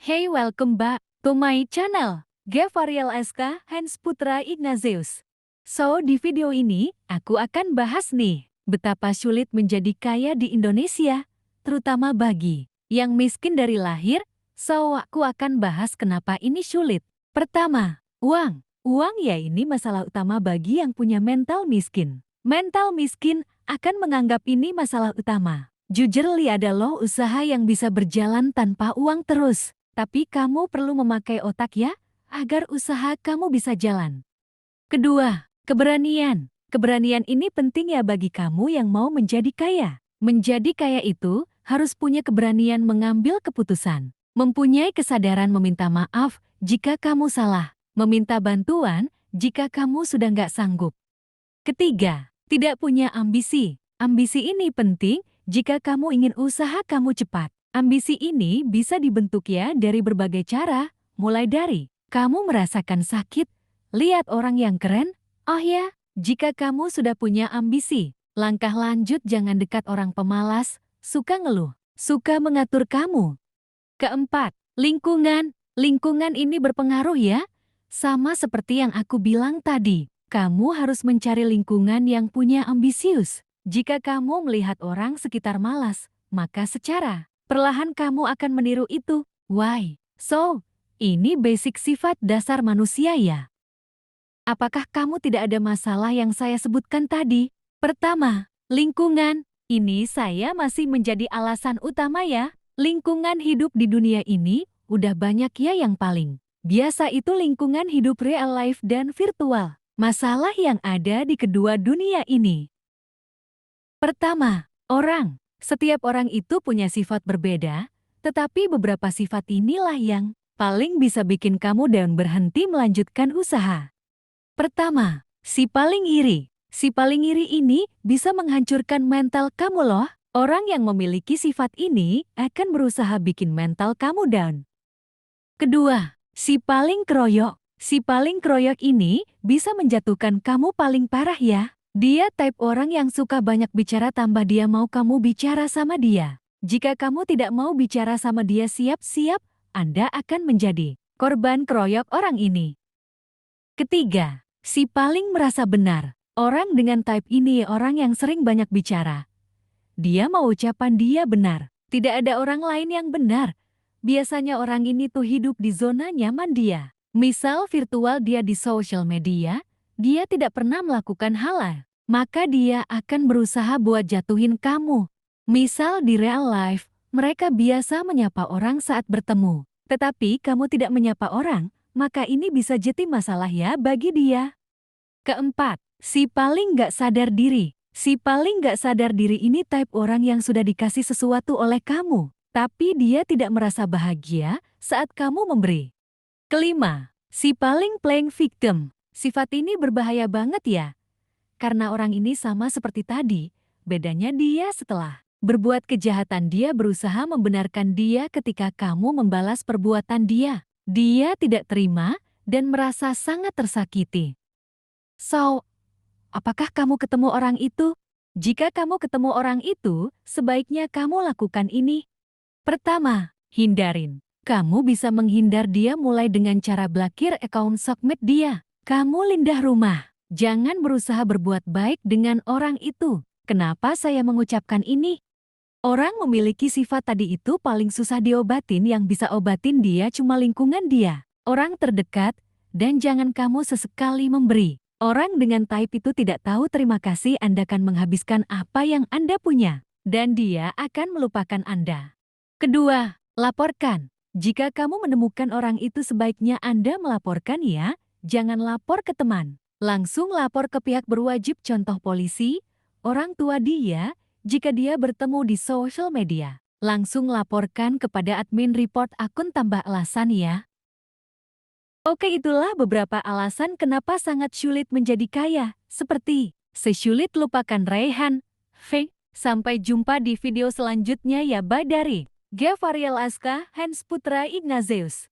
Hey, welcome back to my channel, Gavariel SK Hans Putra Ignatius. So, di video ini, aku akan bahas nih, betapa sulit menjadi kaya di Indonesia, terutama bagi yang miskin dari lahir. So, aku akan bahas kenapa ini sulit. Pertama, uang. Uang ya ini masalah utama bagi yang punya mental miskin. Mental miskin akan menganggap ini masalah utama. Jujur li ada loh usaha yang bisa berjalan tanpa uang terus. Tapi kamu perlu memakai otak ya, agar usaha kamu bisa jalan. Kedua, keberanian. Keberanian ini penting ya bagi kamu yang mau menjadi kaya. Menjadi kaya itu harus punya keberanian mengambil keputusan. Mempunyai kesadaran meminta maaf jika kamu salah. Meminta bantuan jika kamu sudah nggak sanggup. Ketiga, tidak punya ambisi. Ambisi ini penting jika kamu ingin usaha kamu cepat. Ambisi ini bisa dibentuk ya dari berbagai cara, mulai dari kamu merasakan sakit, lihat orang yang keren. Oh ya, jika kamu sudah punya ambisi, langkah lanjut jangan dekat orang pemalas, suka ngeluh, suka mengatur kamu. Keempat, lingkungan. Lingkungan ini berpengaruh ya. Sama seperti yang aku bilang tadi, kamu harus mencari lingkungan yang punya ambisius. Jika kamu melihat orang sekitar malas, maka secara perlahan kamu akan meniru itu. Why? So, ini basic sifat dasar manusia ya. Apakah kamu tidak ada masalah yang saya sebutkan tadi? Pertama, lingkungan. Ini saya masih menjadi alasan utama ya. Lingkungan hidup di dunia ini udah banyak ya yang paling biasa itu lingkungan hidup real life dan virtual. Masalah yang ada di kedua dunia ini. Pertama, orang. Setiap orang itu punya sifat berbeda, tetapi beberapa sifat inilah yang paling bisa bikin kamu dan berhenti melanjutkan usaha. Pertama, si paling iri. Si paling iri ini bisa menghancurkan mental kamu loh. Orang yang memiliki sifat ini akan berusaha bikin mental kamu down. Kedua, si paling keroyok. Si paling keroyok ini bisa menjatuhkan kamu paling parah ya. Dia type orang yang suka banyak bicara tambah dia mau kamu bicara sama dia. Jika kamu tidak mau bicara sama dia siap-siap, Anda akan menjadi korban keroyok orang ini. Ketiga, si paling merasa benar. Orang dengan type ini orang yang sering banyak bicara. Dia mau ucapan dia benar. Tidak ada orang lain yang benar. Biasanya orang ini tuh hidup di zona nyaman dia. Misal virtual dia di social media, dia tidak pernah melakukan hal, maka dia akan berusaha buat jatuhin kamu. Misal di real life, mereka biasa menyapa orang saat bertemu. Tetapi kamu tidak menyapa orang, maka ini bisa jadi masalah ya bagi dia. Keempat, si paling gak sadar diri. Si paling gak sadar diri ini type orang yang sudah dikasih sesuatu oleh kamu, tapi dia tidak merasa bahagia saat kamu memberi. Kelima, si paling playing victim. Sifat ini berbahaya banget ya. Karena orang ini sama seperti tadi, bedanya dia setelah berbuat kejahatan dia berusaha membenarkan dia ketika kamu membalas perbuatan dia. Dia tidak terima dan merasa sangat tersakiti. So, apakah kamu ketemu orang itu? Jika kamu ketemu orang itu, sebaiknya kamu lakukan ini. Pertama, hindarin. Kamu bisa menghindar dia mulai dengan cara blokir akun sosmed dia. Kamu lindah rumah. Jangan berusaha berbuat baik dengan orang itu. Kenapa saya mengucapkan ini? Orang memiliki sifat tadi itu paling susah diobatin, yang bisa obatin dia cuma lingkungan dia, orang terdekat, dan jangan kamu sesekali memberi. Orang dengan type itu tidak tahu terima kasih Anda akan menghabiskan apa yang Anda punya, dan dia akan melupakan Anda. Kedua, laporkan. Jika kamu menemukan orang itu sebaiknya Anda melaporkan ya, jangan lapor ke teman. Langsung lapor ke pihak berwajib, contoh polisi, orang tua dia, jika dia bertemu di sosial media. Langsung laporkan kepada admin report akun tambah alasan ya. Oke, itulah beberapa alasan kenapa sangat sulit menjadi kaya. Seperti, sesulit lupakan Raihan. Sampai jumpa di video selanjutnya ya. Bye dari Gavariel SK Hans Putra Ignatius.